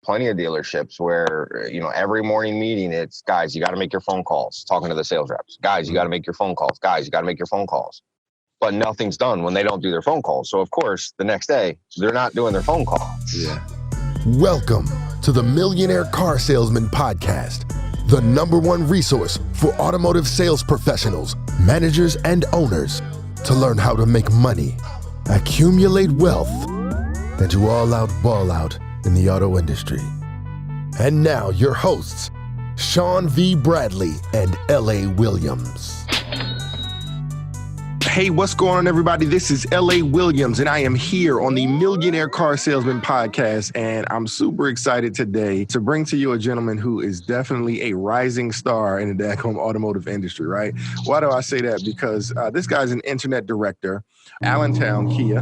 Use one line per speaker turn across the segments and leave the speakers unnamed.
plenty of dealerships where, every morning meeting, it's guys, you got to make your phone calls, talking to the sales reps. Guys, you got to make your phone calls. Guys, you got to make your phone calls. But nothing's done when they don't do their phone calls. So, of course, the next day, they're not doing their phone calls.
Yeah. Welcome to the Millionaire Car Salesman Podcast, the #1 resource for automotive sales professionals, managers, and owners to learn how to make money, accumulate wealth, and to all out ball out in the auto industry. And now your hosts, Sean V. Bradley and L.A. Williams. Hey, what's going on, everybody? This is L.A. Williams, and I am here on the Millionaire Car Salesman Podcast, and I'm super excited today to bring to you a gentleman who is definitely a rising star in the daggone automotive industry, right? Why do I say that? Because this guy's an internet director, Allentown Kia,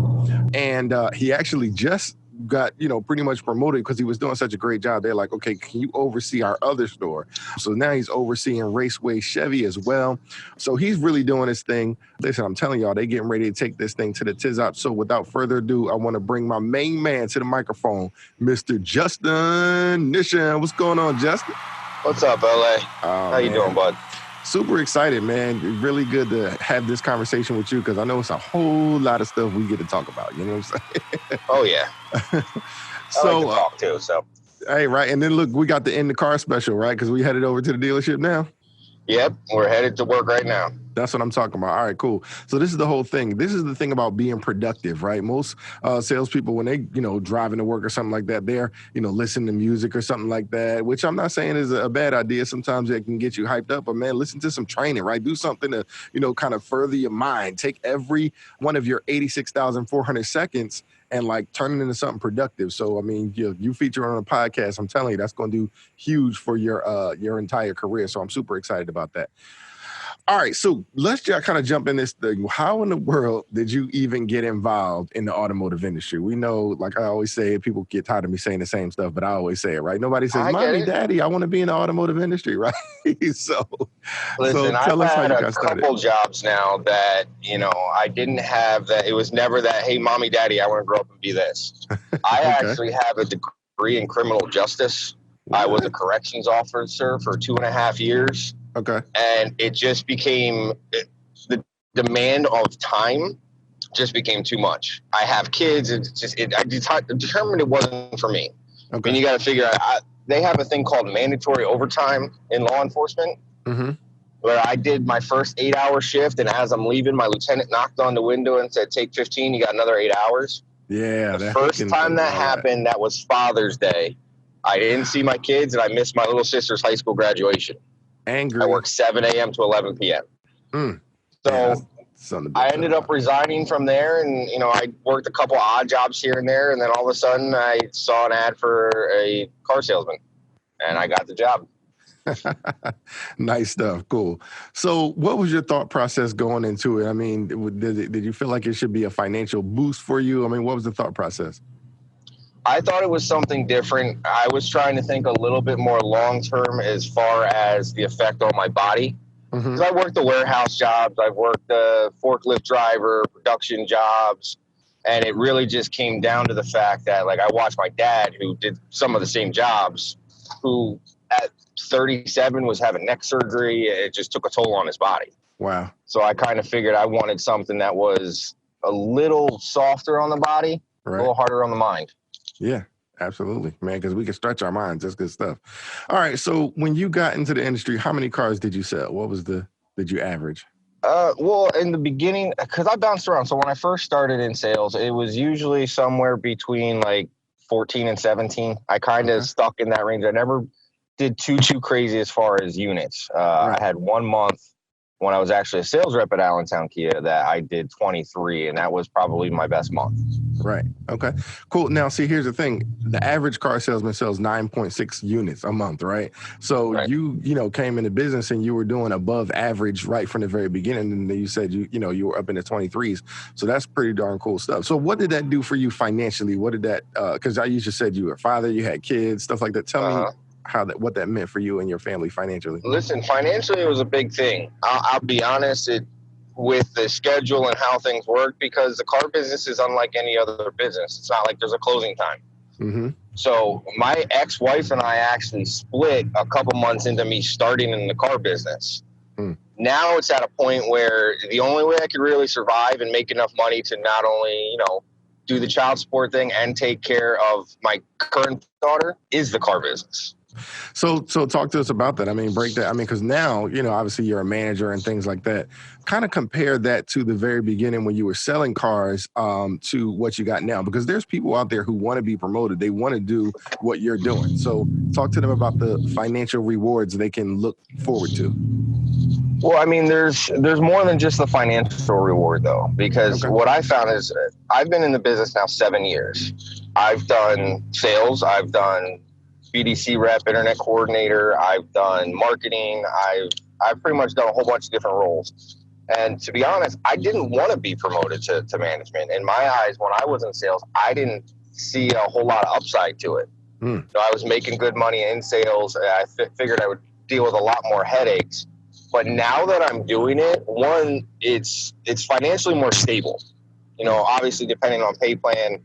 and he actually just got, pretty much promoted because he was doing such a great job. They're like, okay, can you oversee our other store? So now he's overseeing Raceway Chevy as well. So he's really doing his thing. Listen, I'm telling y'all, they getting ready to take this thing to the tiz-up. So without further ado, I want to bring my main man to the microphone, Mr. Justin Nischan. What's going on, Justin?
What's up, LA? How you doing, bud?
Super excited, man. Really good to have this conversation with you because I know it's a whole lot of stuff we get to talk about. You know what I'm saying?
Oh, yeah.
So,
I like to talk too, so.
Hey, right. And then look, we got the In the Car special, right? Because we headed over to the dealership now.
Yep, we're headed to work right now.
That's what I'm talking about. All right, cool. So this is the whole thing. This is the thing about being productive, right? Most salespeople, when they, driving to work or something like that, they're, listening to music or something like that, which I'm not saying is a bad idea. Sometimes it can get you hyped up, but man, listen to some training, right? Do something to, kind of further your mind. Take every one of your 86,400 seconds and turn it into something productive. So, I mean, you feature on a podcast, I'm telling you, that's going to do huge for your entire career. So I'm super excited about that. All right, so let's just kind of jump in this thing. How in the world did you even get involved in the automotive industry? We know, like I always say, people get tired of me saying the same stuff, but I always say it, right? Nobody says, Mommy, Daddy, I want to be in the automotive industry, right? so
listen,
tell us how you got started.
I've had a couple jobs now that, I didn't have that. It was never that, hey, Mommy, Daddy, I want to grow up and be this. I actually have a degree in criminal justice. I was a corrections officer for 2.5 years.
Okay.
And it just became, the demand of time just became too much. I have kids. I determined it wasn't for me.
Okay.
And you got to figure out, they have a thing called mandatory overtime in law enforcement, where I did my first 8-hour shift. And as I'm leaving, my lieutenant knocked on the window and said, take 15, you got another 8 hours.
Yeah.
The first time that happened, that was Father's Day. I didn't see my kids and I missed my little sister's high school graduation.
Angry.
I worked 7 a.m. to 11 p.m. So I ended up resigning from there, and I worked a couple odd jobs here and there, and then all of a sudden I saw an ad for a car salesman, and I got the job.
Nice stuff. Cool. So what was your thought process going into it? I mean, did you feel like it should be a financial boost for you? I mean, what was the thought process?
I thought it was something different. I was trying to think a little bit more long-term as far as the effect on my body. Because I worked the warehouse jobs. I've worked the forklift driver, production jobs. And it really just came down to the fact that, I watched my dad, who did some of the same jobs, who at 37 was having neck surgery. It just took a toll on his body.
Wow.
So I kind of figured I wanted something that was a little softer on the body, a little harder on the mind.
Yeah, absolutely, man, because we can stretch our minds. That's good stuff. All right, so when you got into the industry, how many cars did you sell? Did you average?
Well, in the beginning, because I bounced around. So when I first started in sales, it was usually somewhere between 14 and 17. I kind of stuck in that range. I never did too crazy as far as units. I had 1 month when I was actually a sales rep at Allentown Kia that I did 23, and that was probably my best month.
Right. Okay. Cool. Now, see, here's the thing. The average car salesman sells 9.6 units a month, right? So you came into business and you were doing above average right from the very beginning. And then you said, you were up in the 23s. So that's pretty darn cool stuff. So what did that do for you financially? What did that, because you just said you were a father, you had kids, stuff like that. Tell me what that meant for you and your family financially.
Listen, financially, it was a big thing. I'll be honest, with the schedule and how things work, because the car business is unlike any other business. It's not like there's a closing time. So my ex-wife and I actually split a couple months into me starting in the car business. Now it's at a point where the only way I could really survive and make enough money to not only, do the child support thing and take care of my current daughter is the car business.
So talk to us about that. I mean, break that. I mean, because now, obviously you're a manager and things like that. Kind of compare that to the very beginning when you were selling cars to what you got now, because there's people out there who want to be promoted. They want to do what you're doing. So talk to them about the financial rewards they can look forward to.
Well, I mean, there's more than just the financial reward, though, because what I found is I've been in the business now 7 years. I've done sales. I've done BDC rep, internet coordinator. I've done marketing. I've pretty much done a whole bunch of different roles. And to be honest, I didn't want to be promoted to management. In my eyes, when I was in sales, I didn't see a whole lot of upside to it. So I was making good money in sales. I figured I would deal with a lot more headaches. But now that I'm doing it, one, it's financially more stable. Obviously, depending on pay plan,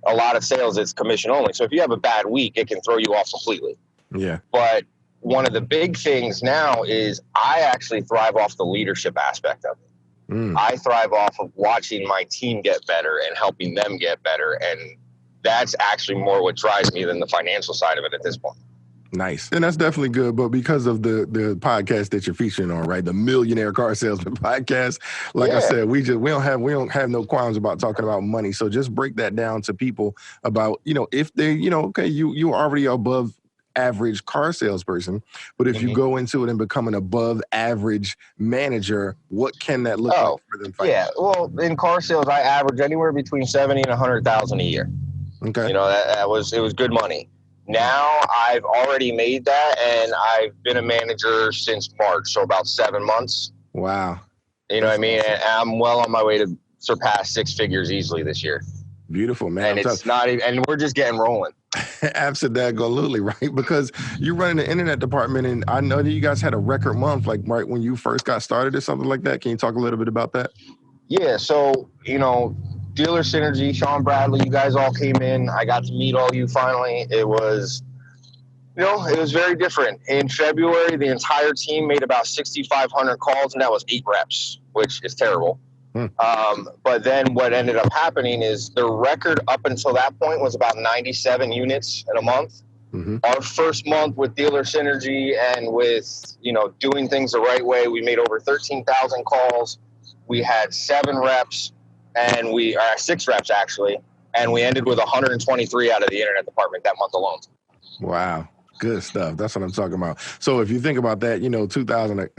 a lot of sales, it's commission only. So if you have a bad week, it can throw you off completely.
Yeah.
But one of the big things now is I actually thrive off the leadership aspect of it. I thrive off of watching my team get better and helping them get better. And that's actually more what drives me than the financial side of it at this point.
Nice. And that's definitely good. But because of the podcast that you're featuring on, right? The Millionaire Car Salesman podcast. Like I said, we don't have no qualms about talking about money. So just break that down to people about, if they, you're already above average car salesperson, but if you go into it and become an above average manager, what can that look like for them?
Yeah. Well, in car sales, I average anywhere between 70 and 100,000 a year.
Okay.
It was good money. Now I've already made that, and I've been a manager since March, so about 7 months.
Wow.
You know what I mean? And I'm well on my way to surpass six figures easily this year.
Beautiful, man.
And it's not even, and we're just getting rolling.
Absolutely, right? Because you're running the internet department, and I know that you guys had a record month, like right when you first got started or something like that. Can you talk a little bit about that?
Yeah, so, Dealer Synergy, Sean Bradley, you guys all came in. I got to meet all you finally. It was, it was very different. In February, the entire team made about 6,500 calls, and that was 8 reps, which is terrible. But then what ended up happening is the record up until that point was about 97 units in a month. Our first month with Dealer Synergy and with, doing things the right way, we made over 13,000 calls. We had 7 reps. And 6 reps actually, and we ended with 123 out of the internet department that month alone.
Wow, good stuff. That's what I'm talking about. So if you think about that,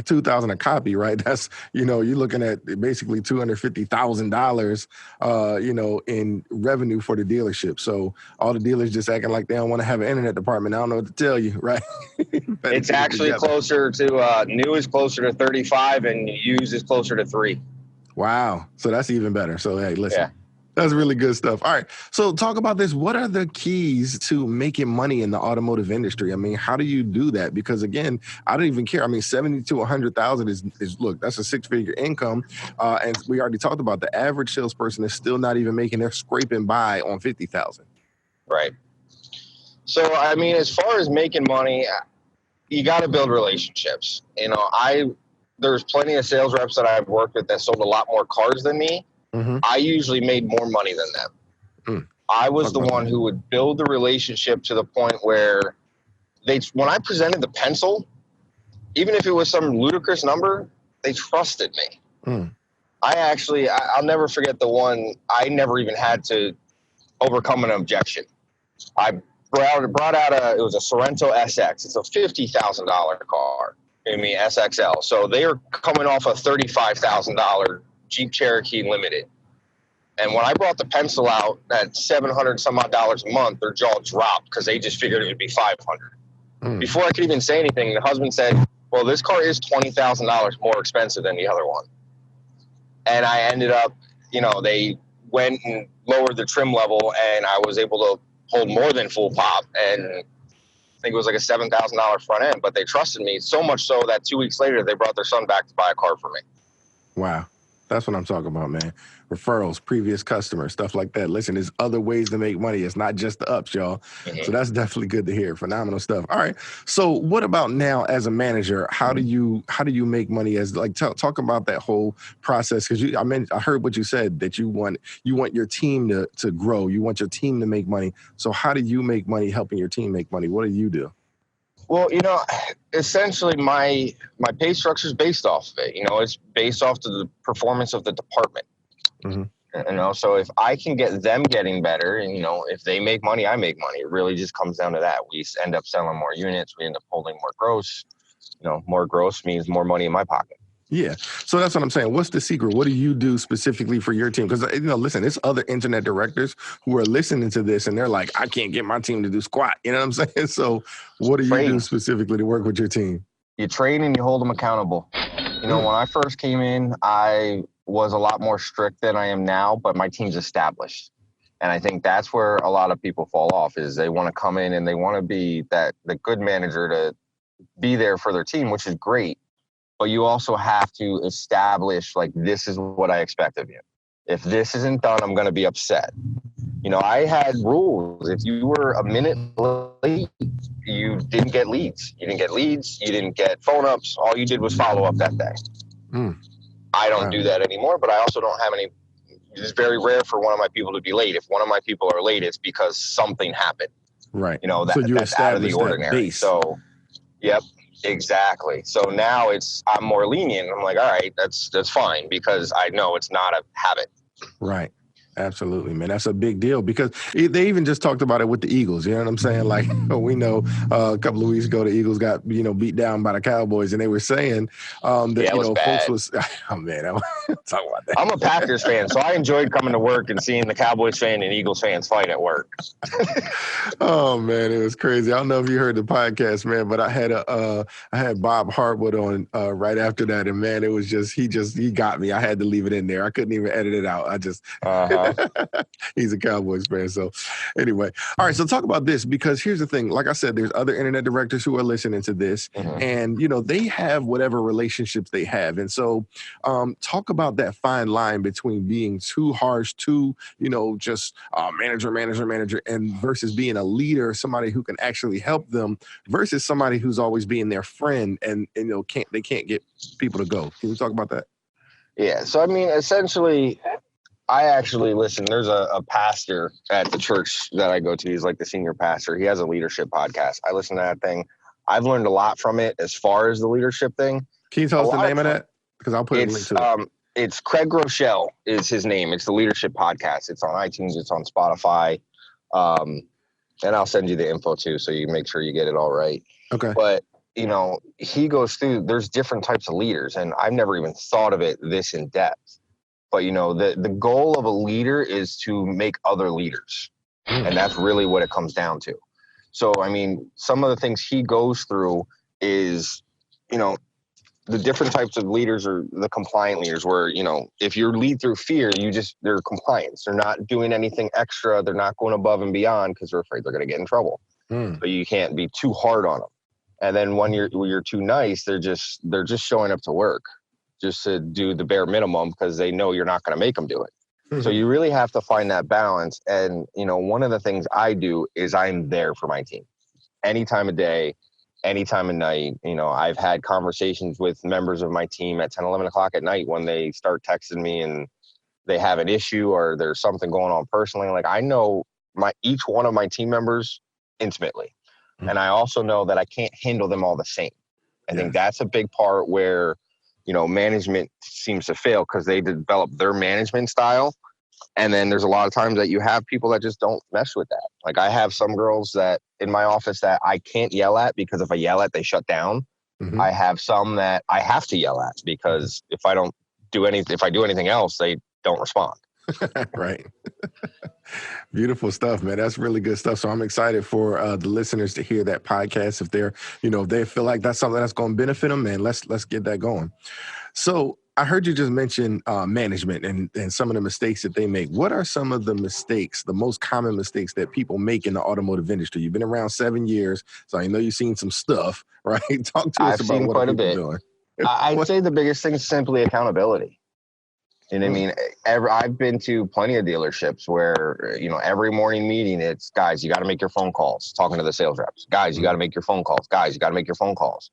2,000 a copy, right? That's you're looking at basically $250,000, in revenue for the dealership. So all the dealers just acting like they don't want to have an internet department. I don't know what to tell you, right?
It's actually closer to new is closer to 35, and used is closer to 3.
Wow. So that's even better. So, hey, listen, that's really good stuff. All right. So talk about this. What are the keys to making money in the automotive industry? I mean, how do you do that? Because again, I don't even care. I mean, 70 to 100,000 is look, that's a 6-figure income. And we already talked about the average salesperson is still not even making, they're scraping by on 50,000.
Right. So, I mean, as far as making money, you got to build relationships. There's plenty of sales reps that I've worked with that sold a lot more cars than me. I usually made more money than them. I was the one who would build the relationship to the point where when I presented the pencil, even if it was some ludicrous number, they trusted me. I'll never forget the one, I never even had to overcome an objection. I brought out it was a Sorento SX. It's a $50,000 car. SXL. So they are coming off a $35,000 Jeep Cherokee Limited. And when I brought the pencil out at $700 some odd a month, their jaw dropped because they just figured it would be $500. Before I could even say anything, the husband said, well, this car is $20,000 more expensive than the other one. And I ended up, they went and lowered the trim level, and I was able to hold more than full pop. And I think it was like a $7,000 front end, but they trusted me so much so that 2 weeks later, they brought their son back to buy a car for me.
Wow. That's what I'm talking about, man. Referrals, previous customers, stuff like that. Listen, there's other ways to make money. It's not just the ups, y'all. So that's definitely good to hear. Phenomenal stuff. All right. So what about now as a manager? How do you make money as like talk about that whole process? Because I heard what you said, that you want your team to grow. You want your team to make money. So how do you make money helping your team make money? What do you do?
Well, essentially my pay structure is based off of it. It's based off of the performance of the department. So if I can get them getting better, and if they make money, I make money. It really just comes down to that. We end up selling more units. We end up holding more gross. More gross means more money in my pocket.
Yeah. So that's what I'm saying. What's the secret? What do you do specifically for your team? Because, listen, there's other internet directors who are listening to this and they're like, I can't get my team to do squat. You know what I'm saying? So what do you do specifically to work with your team?
You train and you hold them accountable. When I first came in, I was a lot more strict than I am now, but my team's established. And I think that's where a lot of people fall off, is they want to come in and they want to be the good manager to be there for their team, which is great. But you also have to establish, this is what I expect of you. If this isn't done, I'm going to be upset. I had rules. If you were a minute late, you didn't get leads. You didn't get phone ups. All you did was follow up that day. I don't do that anymore, but I also don't have any. It's very rare for one of my people to be late. If one of my people are late, it's because something happened.
Right.
So that's out of the ordinary. So, yep. Exactly. So now I'm more lenient. I'm like, all right, that's fine, because I know it's not a habit.
Right. Absolutely, man. That's a big deal, because they even just talked about it with the Eagles. You know what I'm saying? Like, we know a couple of weeks ago, the Eagles got, beat down by the Cowboys, and they were saying that, folks was, oh man, I'm talking about that.
I'm a Packers fan, so I enjoyed coming to work and seeing the Cowboys fan and Eagles fans fight at work.
Oh man, it was crazy. I don't know if you heard the podcast, man, but I had Bob Hartwood on right after that, and man, it was he got me. I had to leave it in there. I couldn't even edit it out. I just he's a Cowboys fan. So anyway, all right. So talk about this, because here's the thing. Like I said, there's other internet directors who are listening to this, and they have whatever relationships they have, and so talk about that fine line between being too harsh, too just manager, and versus being a leader, somebody who can actually help them, versus somebody who's always being their friend and they can't get people to go. Can you talk about that?
Yeah. So essentially, there's a pastor at the church that I go to. He's like the senior pastor. He has a leadership podcast. I listen to that thing. I've learned a lot from it as far as the leadership thing.
Can you tell us the name of that? Because I'll put a link to it.
It's Craig Groeschel is his name. It's the leadership podcast. It's on iTunes. It's on Spotify. And I'll send you the info too, so you make sure you get it all right.
Okay.
But, he goes through, there's different types of leaders, and I've never even thought of it this in depth. But, the goal of a leader is to make other leaders. And that's really what it comes down to. So, some of the things he goes through is, the different types of leaders are the compliant leaders, where, if you lead through fear, they're compliance. They're not doing anything extra. They're not going above and beyond because they're afraid they're going to get in trouble. But you can't be too hard on them. And then when you're too nice, they're just showing up to work just to do the bare minimum because they know you're not going to make them do it. So you really have to find that balance. And, one of the things I do is I'm there for my team any time of day, any time of night. I've had conversations with members of my team at 10, 11 o'clock at night when they start texting me and they have an issue or there's something going on personally. Like, I know each one of my team members intimately. And I also know that I can't handle them all the same. I think that's a big part where, management seems to fail because they develop their management style. And then there's a lot of times that you have people that just don't mess with that. Like, I have some girls that in my office that I can't yell at because if I yell at, they shut down. I have some that I have to yell at because if I do anything else, they don't respond.
Right. Beautiful stuff, man. That's really good stuff. So I'm excited for the listeners to hear that podcast. If they're, if they feel like that's something that's going to benefit them, man, let's get that going. So I heard you just mention management and some of the mistakes that they make. What are some of the mistakes, the most common mistakes that people make in the automotive industry? You've been around 7 years, so I know you've seen some stuff, right? Talk to us about what people are doing.
I'd say the biggest thing is simply accountability. And I mean, I've been to plenty of dealerships where, every morning meeting, it's guys, you got to make your phone calls, talking to the sales reps. Guys, you got to make your phone calls. Guys, you got to make your phone calls.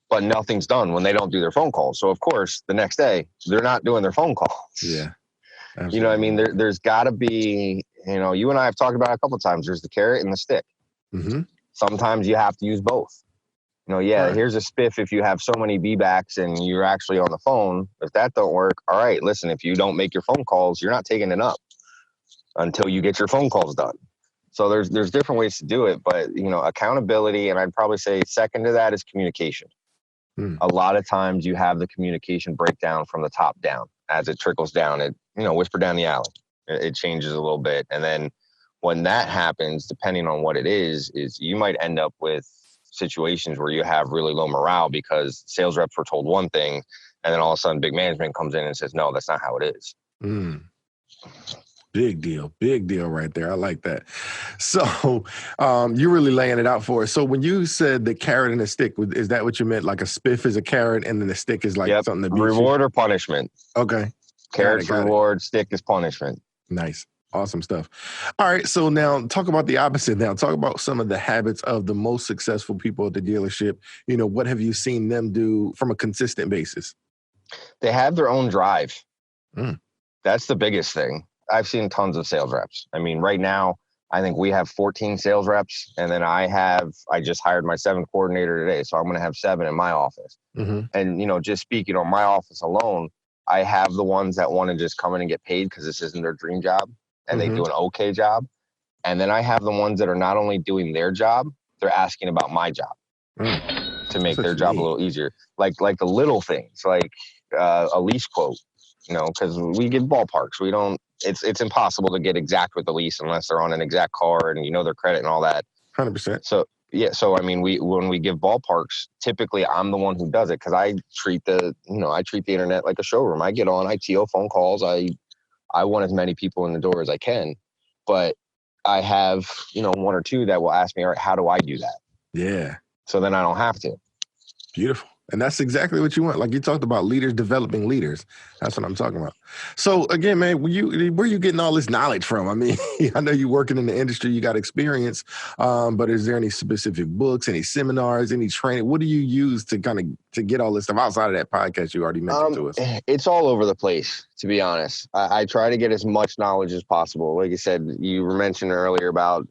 But nothing's done when they don't do their phone calls. So, of course, the next day, they're not doing their phone calls.
Yeah. Absolutely.
You know what I mean? There's got to be, you and I have talked about it a couple of times. There's the carrot and the stick.
Mm-hmm.
Sometimes you have to use both. Right. Here's a spiff if you have so many B-backs and you're actually on the phone. If that don't work, all right, listen, if you don't make your phone calls, you're not taking it up until you get your phone calls done. So there's different ways to do it, but, accountability, and I'd probably say second to that is communication. A lot of times you have the communication breakdown from the top down. As it trickles down, it, whisper down the alley. It changes a little bit. And then when that happens, depending on what it is you might end up with situations where you have really low morale because sales reps were told one thing and then all of a sudden big management comes in and says, no, that's not how it is.
Big deal right there. I like that. So you're really laying it out for us. So when you said the carrot and the stick, is that what you meant? Like a spiff is a carrot and then the stick is like something to beat
reward
you?
Or punishment.
Okay.
Carrot's reward, stick is punishment.
Nice. Awesome stuff. All right. So now talk about the opposite now. Talk about some of the habits of the most successful people at the dealership. What have you seen them do from a consistent basis?
They have their own drive. That's the biggest thing. I've seen tons of sales reps. I mean, right now, I think we have 14 sales reps. And then I just hired my 7th coordinator today. So I'm going to have 7 in my office. And, just speaking on my office alone, I have the ones that want to just come in and get paid because this isn't their dream job. And they do an okay job. And then I have the ones that are not only doing their job, they're asking about my job to make their job a little easier. Like the little things, like a lease quote, because we give ballparks. We don't, it's impossible to get exact with the lease unless they're on an exact car and their credit and all that.
100%.
So, yeah. So, I mean, when we give ballparks, typically I'm the one who does it because I treat the internet like a showroom. I get on, I TO phone calls. I want as many people in the door as I can, but I have, 1 or 2 that will ask me, all right, how do I do that?
Yeah.
So then I don't have to.
Beautiful. And that's exactly what you want. Like you talked about leaders developing leaders. That's what I'm talking about. So again, man, where you getting all this knowledge from? I mean, I know you're working in the industry, you got experience, but is there any specific books, any seminars, any training? What do you use to get all this stuff outside of that podcast you already mentioned to us?
It's all over the place, to be honest. I try to get as much knowledge as possible. Like you said, you were mentioning earlier about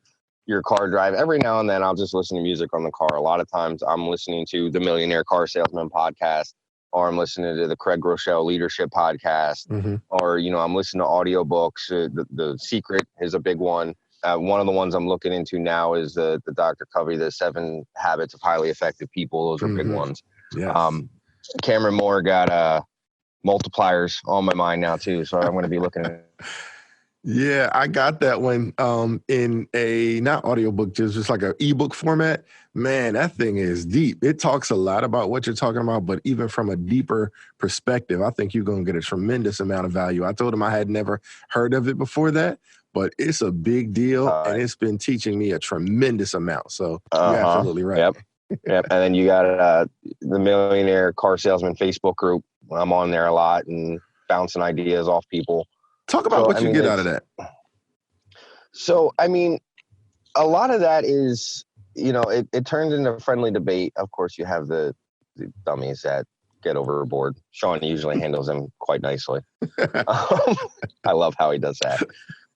your car drive. Every now and then I'll just listen to music on the car. A lot of times I'm listening to the Millionaire Car Salesman podcast, or I'm listening to the Craig Groeschel Leadership podcast, or, I'm listening to audiobooks. The Secret is a big one. One of the ones I'm looking into now is the Dr. Covey, the 7 Habits of Highly Effective People. Those are big ones. Yes. Cameron Moore got multipliers on my mind now too. So I'm going to be looking at
Yeah, I got that one in a, not audiobook, just like an ebook format. Man, that thing is deep. It talks a lot about what you're talking about, but even from a deeper perspective, I think you're going to get a tremendous amount of value. I told him I had never heard of it before that, but it's a big deal, and it's been teaching me a tremendous amount. So you're absolutely right.
Yep. Yep. And then you got the Millionaire Car Salesman Facebook group. I'm on there a lot and bouncing ideas off people.
Talk about what you get out of that.
So, I mean, a lot of that is, it turns into a friendly debate. Of course, you have the dummies that get overboard. Sean usually handles them quite nicely. I love how he does that.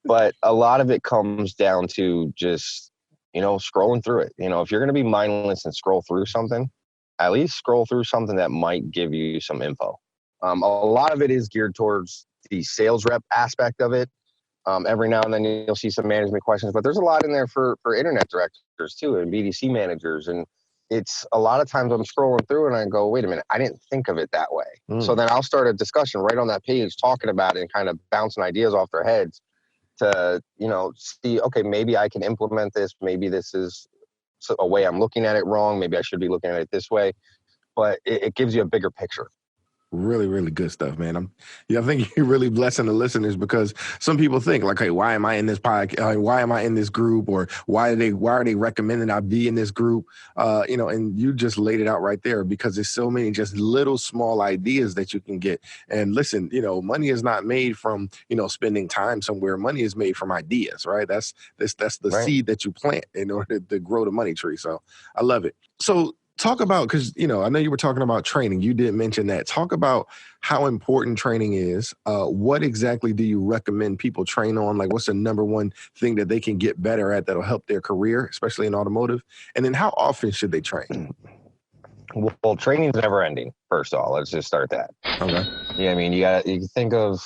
But a lot of it comes down to just, scrolling through it. If you're going to be mindless and scroll through something, at least scroll through something that might give you some info. A lot of it is geared towards the sales rep aspect of it. Every now and then you'll see some management questions, but there's a lot in there for internet directors too, and BDC managers. And it's a lot of times I'm scrolling through and I go, wait a minute, I didn't think of it that way. So then I'll start a discussion right on that page talking about it and kind of bouncing ideas off their heads to, see, okay, maybe I can implement this. Maybe this is a way I'm looking at it wrong. Maybe I should be looking at it this way, but it gives you a bigger picture.
Really, really good stuff, man. I think you're really blessing the listeners because some people think like, hey, why am I in this podcast? Why am I in this group? Or why are they recommending I be in this group? And you just laid it out right there because there's so many just little small ideas that you can get. And listen, money is not made from, spending time somewhere. Money is made from ideas, right? That's the
Right.
seed that you plant in order to grow the money tree. So I love it. So talk about, because, I know you were talking about training. You did mention that. Talk about how important training is. What exactly do you recommend people train on? Like, what's the number one thing that they can get better at that'll help their career, especially in automotive? And then how often should they train?
Well, training's never ending, first of all. Let's just start that.
Okay.
Yeah, I mean, you think of,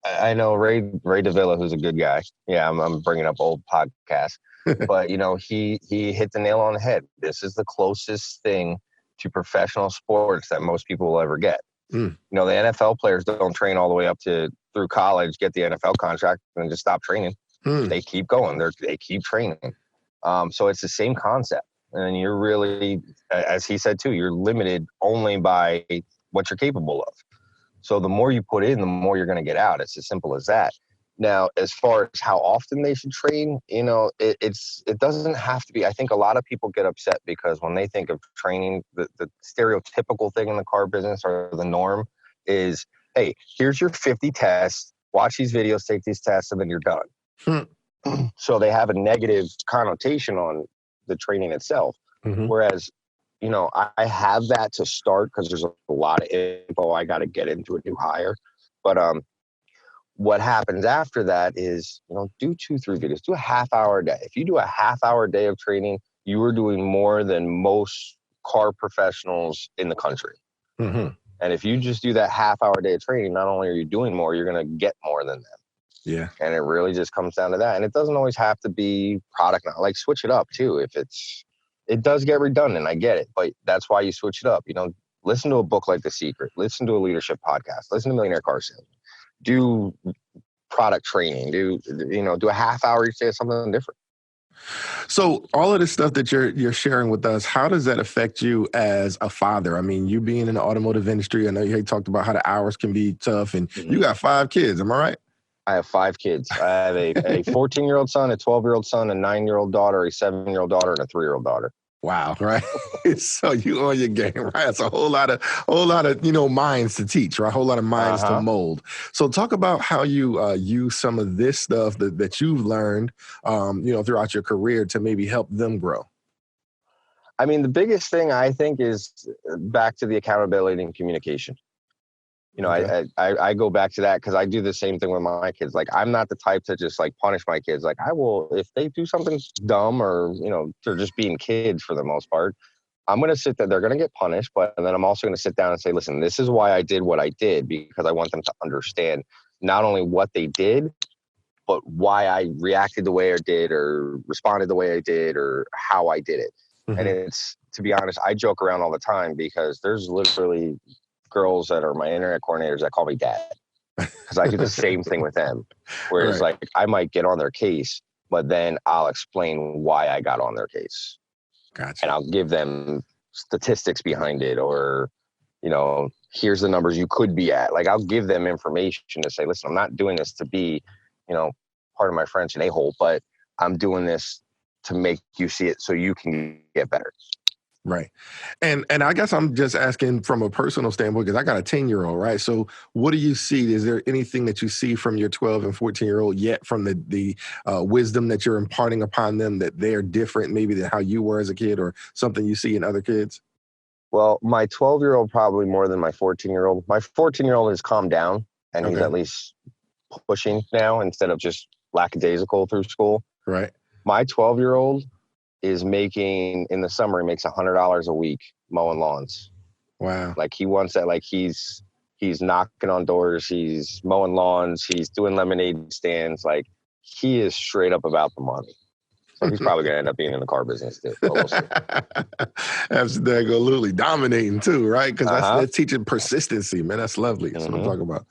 I know Ray Davila, who's a good guy. Yeah, I'm bringing up old podcasts. But, he hit the nail on the head. This is the closest thing to professional sports that most people will ever get. The NFL players don't train all the way up through college, get the NFL contract, and just stop training. They keep going. They keep training. So it's the same concept. And you're really, as he said too, you're limited only by what you're capable of. So the more you put in, the more you're going to get out. It's as simple as that. Now, as far as how often they should train, it doesn't have to be. I think a lot of people get upset because when they think of training, the stereotypical thing in the car business or the norm is, hey, here's your 50 tests, watch these videos, take these tests, and then you're done. So they have a negative connotation on the training itself. Whereas, I have that to start because there's a lot of info I got to get into a new hire. But what happens after that is, do 2-3 videos, do a half-hour a day. If you do a half-hour day of training, you are doing more than most car professionals in the country. And if you just do that half-hour day of training, not only are you doing more, you're going to get more than them.
Yeah.
And it really just comes down to that. And it doesn't always have to be product. Like, switch it up too. It does get redundant. I get it. But that's why you switch it up. Listen to a book like The Secret. Listen to a leadership podcast. Listen to Millionaire Car Salesman. Do product training. Do a half hour each day of something different.
So all of this stuff that you're sharing with us, how does that affect you as a father? I mean, you being in the automotive industry, I know you talked about how the hours can be tough, and you got 5 kids. Am I right?
I have 5 kids. I have a 14-year-old son, a 12-year-old son, a 9-year-old daughter, a 7-year-old daughter, and a 3-year-old daughter.
Wow, right? So you on your game, right? It's a whole lot of minds to teach, right? A whole lot of minds to mold. So talk about how you use some of this stuff that you've learned, throughout your career to maybe help them grow.
I mean, the biggest thing I think is back to the accountability and communication. Okay. I go back to that because I do the same thing with my kids. Like, I'm not the type to just punish my kids. Like, I will, if they do something dumb or, they're just being kids for the most part, I'm going to sit there. They're going to get punished. But then I'm also going to sit down and say, listen, this is why I did what I did, because I want them to understand not only what they did, but why I reacted the way I did or responded the way I did or how I did it. And it's, to be honest, I joke around all the time because there's literally girls that are my internet coordinators that call me dad because I do the same thing with them. Whereas I might get on their case, but then I'll explain why I got on their case.
Gotcha.
And I'll give them statistics behind it or, here's the numbers you could be at. Like, I'll give them information to say, listen, I'm not doing this to be, part of my French, an a-hole, but I'm doing this to make you see it so you can get better.
Right. And I guess I'm just asking from a personal standpoint because I got a 10-year-old, right? So what do you see? Is there anything that you see from your 12 and 14-year-old yet from the wisdom that you're imparting upon them that they're different maybe than how you were as a kid or something you see in other kids?
Well, my 12-year-old probably more than my 14-year-old. My 14-year-old has calmed down and he's at least pushing now instead of just lackadaisical through school.
Right.
My 12-year-old is making, in the summer, he makes $100 a week mowing lawns.
Wow.
Like, he wants that, like, he's knocking on doors, he's mowing lawns, he's doing lemonade stands. Like, he is straight up about the money. So he's probably going to end up being in the car business too. We'll see.
Absolutely. Dominating too, right? Because that's teaching persistency, man. That's lovely. That's what I'm talking about.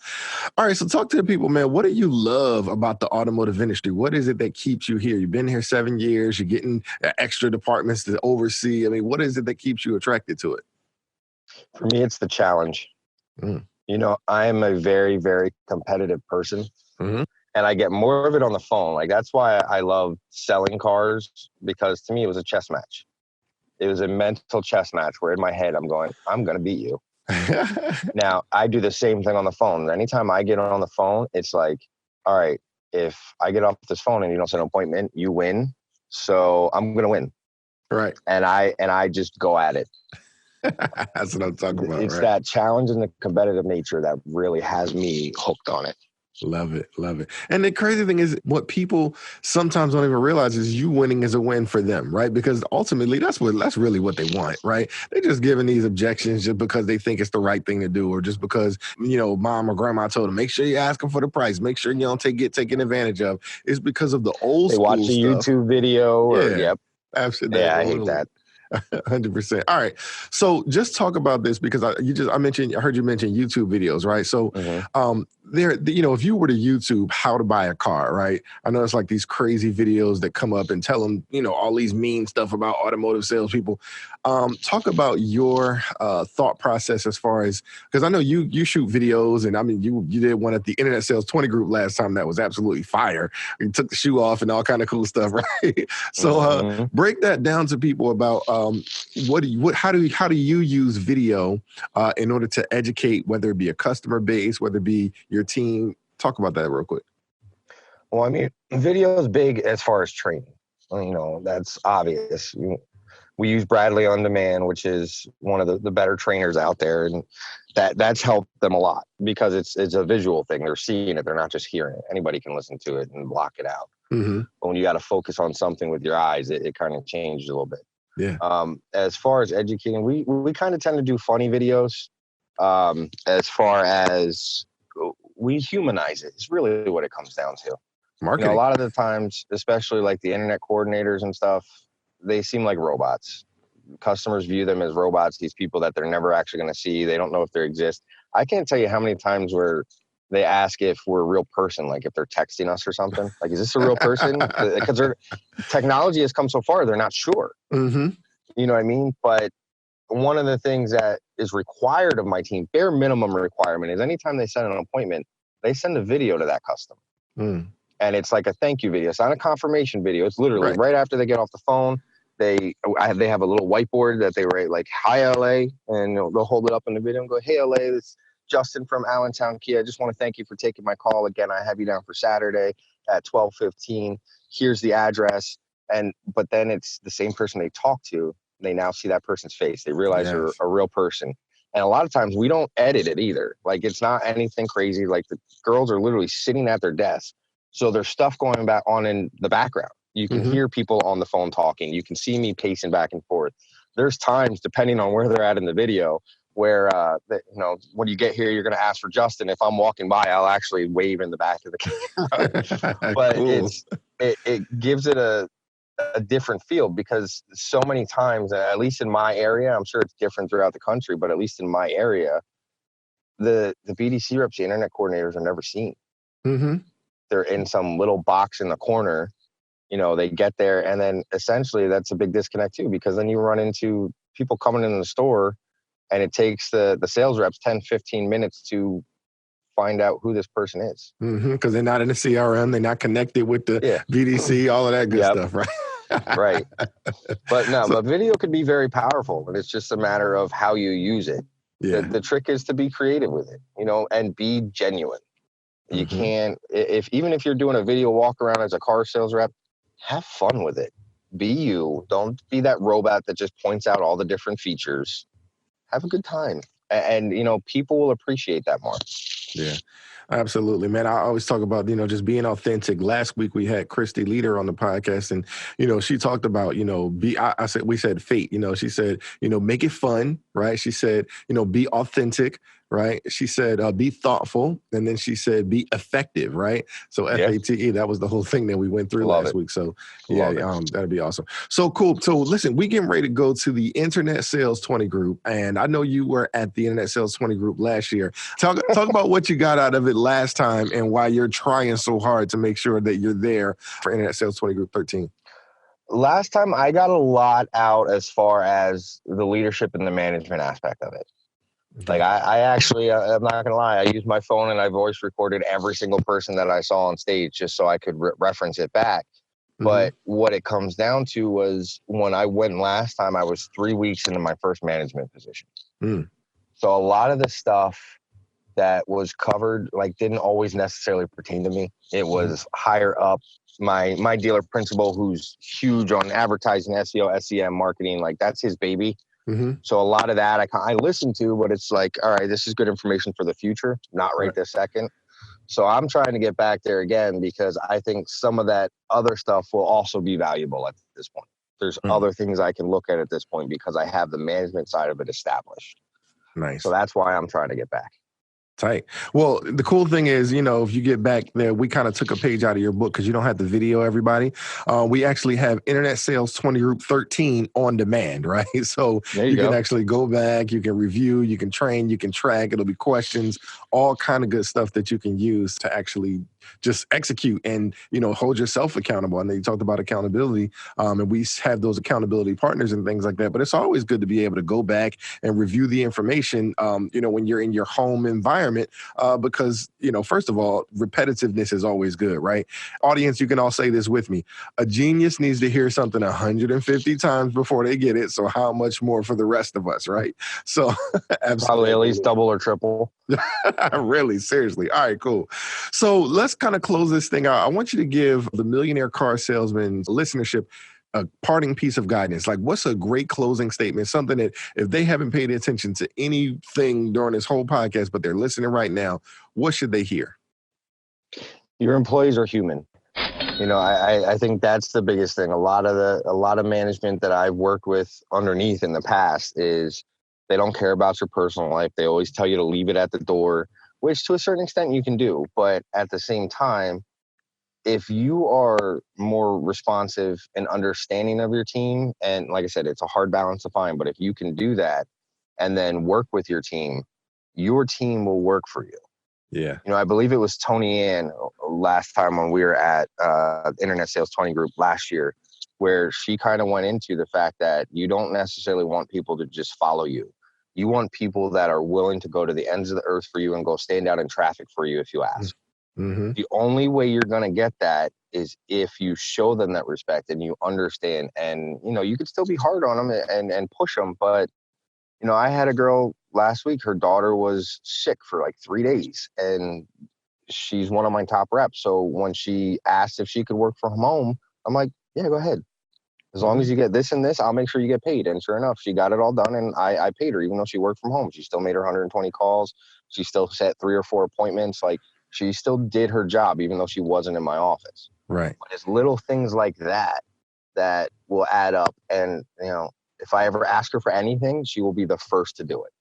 All right. So talk to the people, man. What do you love about the automotive industry? What is it that keeps you here? You've been here 7 years. You're getting extra departments to oversee. I mean, what is it that keeps you attracted to it?
For me, it's the challenge. I am a very, very competitive person.
Mm-hmm.
And I get more of it on the phone. Like, that's why I love selling cars, because to me, it was a chess match. It was a mental chess match where in my head, I'm going to beat you. Now, I do the same thing on the phone. Anytime I get on the phone, it's like, all right, if I get off this phone and you don't set an appointment, you win. So I'm going to win.
Right.
And I just go at it.
That's what I'm talking about.
It's
right?
that challenge and the competitive nature that really has me hooked on it.
Love it. Love it. And the crazy thing is, what people sometimes don't even realize is you winning is a win for them, right? Because ultimately that's really what they want, right? They're just giving these objections just because they think it's the right thing to do, or just because, mom or grandma told them, make sure you ask them for the price, make sure you don't get taken advantage of. It's because of the old school
watch a
stuff.
YouTube video. Yep.
Absolutely.
Yeah, I hate that.
100%. All right. So just talk about this, because I heard you mention YouTube videos, right? So, if you were to YouTube how to buy a car, right? I know it's like these crazy videos that come up and tell them, all these mean stuff about automotive salespeople. Talk about your thought process as far as, because I know you shoot videos, and I mean, you did one at the Internet Sales 20 group last time that was absolutely fire. You took the shoe off and all kind of cool stuff, right? So break that down to people about how do you use video in order to educate, whether it be a customer base, whether it be your team? Talk about that real quick.
Well, I mean, video is big as far as training. That's obvious. We use Bradley On Demand, which is one of the better trainers out there, and that's helped them a lot because it's a visual thing. They're seeing it. They're not just hearing it. Anybody can listen to it and block it out.
Mm-hmm.
But when you got to focus on something with your eyes, it kind of changes a little bit.
Yeah.
As far as educating, we kind of tend to do funny videos. As far as we humanize it, it's really what it comes down to.
Marketing.
A lot of the times, especially like the internet coordinators and stuff, they seem like robots. Customers view them as robots, these people that they're never actually going to see. They don't know if they exist. I can't tell you how many times where they ask if we're a real person, like if they're texting us or something. Like, is this a real person? Because technology has come so far, they're not sure.
Mm-hmm.
You know what I mean? But one of the things that is required of my team, bare minimum requirement, is anytime they send an appointment, they send a video to that customer. And it's like a thank you video. It's not a confirmation video. It's literally right after they get off the phone. They have a little whiteboard that they write like, hi, LA. And they'll hold it up in the video and go, hey, LA, this is Justin from Allentown Kia. I just want to thank you for taking my call. Again, I have you down for Saturday at 12:15. Here's the address. But then it's the same person they talk to. They now see that person's face. They realize they're a real person. And a lot of times we don't edit it either. Like, it's not anything crazy. Like, the girls are literally sitting at their desk. So there's stuff going back on in the background. You can hear people on the phone talking. You can see me pacing back and forth. There's times, depending on where they're at in the video, where, when you get here, you're going to ask for Justin. If I'm walking by, I'll actually wave in the back of the camera. But
cool.
it gives it a different feel, because so many times, at least in my area, I'm sure it's different throughout the country, but at least in my area, the BDC reps, the internet coordinators, are never seen.
Mm-hmm.
They're in some little box in the corner. They get there, and then essentially that's a big disconnect too, because then you run into people coming in the store, and it takes the sales reps 10, 15 minutes to find out who this person is.
Because they're not in the CRM, they're not connected with the BDC, all of that good stuff, right?
Right. But video could be very powerful, and it's just a matter of how you use it. Yeah. The trick is to be creative with it, and be genuine. You can't, even if you're doing a video walk around as a car sales rep, have fun with it. Be you. Don't be that robot that just points out all the different features. Have a good time. And people will appreciate that more.
Yeah, absolutely, man. I always talk about, just being authentic. Last week we had Christy Leader on the podcast, and, she talked about, we said fate, she said, make it fun, right? She said, be authentic, right? She said, be thoughtful. And then she said, be effective, right? So FATE, that was the whole thing that we went through last week. So that'd be awesome. So cool. So listen, we getting ready to go to the Internet Sales 20 group. And I know you were at the Internet Sales 20 group last year. Talk about what you got out of it last time and why you're trying so hard to make sure that you're there for Internet Sales 20 group 13.
Last time I got a lot out as far as the leadership and the management aspect of it. Like I actually, I'm not gonna lie, I used my phone and I voice recorded every single person that I saw on stage just so I could reference it back. But what it comes down to was when I went last time, I was 3 weeks into my first management position. So a lot of the stuff that was covered, like, didn't always necessarily pertain to me. It was higher up. My dealer principal, who's huge on advertising, SEO, SEM, marketing, like that's his baby. So a lot of that I listen to, but it's like, all right, this is good information for the future, not right this second. So I'm trying to get back there again because I think some of that other stuff will also be valuable at this point. There's other things I can look at this point because I have the management side of it established.
Nice.
So that's why I'm trying to get back.
Tight. Well, the cool thing is, you know, if you get back there, we kind of took a page out of your book because you don't have the video, everybody. We actually have Internet Sales 20 Group 13 on demand, right? So you can actually go back, you can review, you can train, you can track. It'll be questions, all kind of good stuff that you can use to actually just execute and, you know, hold yourself accountable. I know you talked about accountability, and we have those accountability partners and things like that. But it's always good to be able to go back and review the information, you know, when you're in your home environment, because, you know, first of all, repetitiveness is always good, right? Audience, you can all say this with me. A genius needs to hear something 150 times before they get it. So how much more for the rest of us, right? So absolutely.
Probably at least double or triple.
Really, seriously. All right, cool. So let's kind of close this thing out. I want you to give the Millionaire Car Salesman listenership a parting piece of guidance. Like, what's a great closing statement? Something that if they haven't paid attention to anything during this whole podcast, but they're listening right now, what should they hear?
Your employees are human. You know, I think that's the biggest thing. A lot of management that I've worked with underneath in the past is they don't care about your personal life. They always tell you to leave it at the door, which to a certain extent you can do. But at the same time, if you are more responsive and understanding of your team, and like I said, it's a hard balance to find, but if you can do that and then work with your team will work for you.
Yeah.
You know, I believe it was Tony Ann last time when we were at Internet Sales 20 Group last year, where she kind of went into the fact that you don't necessarily want people to just follow you. You want people that are willing to go to the ends of the earth for you and go stand out in traffic for you if you ask. The only way you're going to get that is if you show them that respect and you understand. And, you know, you could still be hard on them and push them. But, you know, I had a girl last week, her daughter was sick for like 3 days and she's one of my top reps. So when she asked if she could work from home, I'm like, yeah, go ahead. As long as you get this and this, I'll make sure you get paid. And sure enough, she got it all done and I paid her, even though she worked from home. She still made her 120 calls. She still set 3 or 4 appointments. Like, she still did her job, even though she wasn't in my office.
Right.
But it's little things like that that will add up. And, you know, if I ever ask her for anything, she will be the first to do it.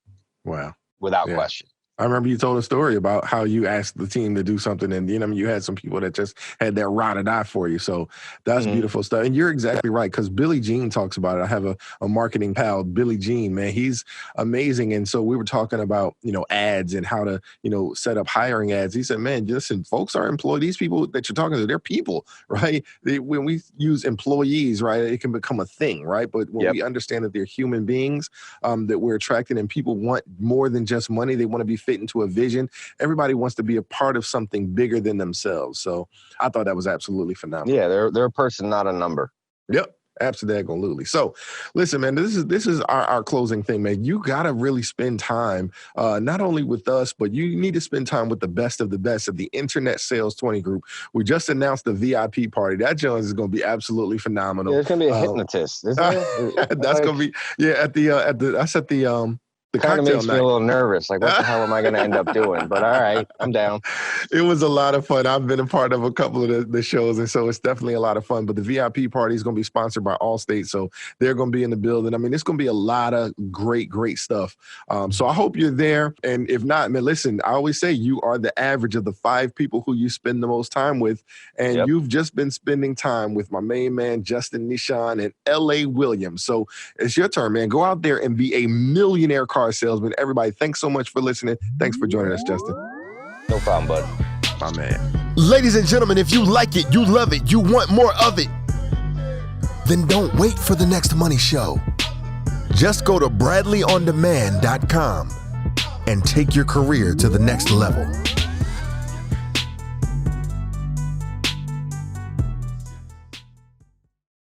Wow.
Without question.
I remember you told a story about how you asked the team to do something and, you know, you had some people that just had that ride or die for you. So that's beautiful stuff. And you're exactly right, because Billy Jean talks about it. I have a marketing pal, Billy Jean, man, he's amazing. And so we were talking about, you know, ads and how to, you know, set up hiring ads. He said, man, listen, folks are employed. These people that you're talking to, they're people, right? When we use employees, right, it can become a thing, right? But when we understand that they're human beings, that we're attracted and people want more than just money, they want to be fit into a vision. Everybody wants to be a part of something bigger than themselves. So I thought that was absolutely phenomenal.
Yeah, they're a person, not a number.
Yep. Absolutely. So listen, man, this is our closing thing, man. You got to really spend time, not only with us, but you need to spend time with the best of the Internet Sales 20 Group. We just announced the VIP party. That Jones is going to be absolutely phenomenal.
Yeah, it's going to be a hypnotist, isn't it?
That's going to be, at the
kind of makes me a little nervous. Like, what the hell am I going to end up doing? But all right, I'm down.
It was a lot of fun. I've been a part of a couple of the shows, and so it's definitely a lot of fun. But the VIP party is going to be sponsored by Allstate, so they're going to be in the building. I mean, it's going to be a lot of great stuff. So I hope you're there. And if not, man, listen, I always say you are the average of the 5 people who you spend the most time with. And you've just been spending time with my main man, Justin Nischan, and L.A. Williams. So it's your turn, man. Go out there and be a millionaire car salesman. Everybody, thanks so much for listening. Thanks for joining us, Justin.
No problem, bud.
My man.
Ladies and gentlemen, if you like it, you love it, you want more of it, then don't wait for the next money show. Just go to BradleyOnDemand.com and take your career to the next level.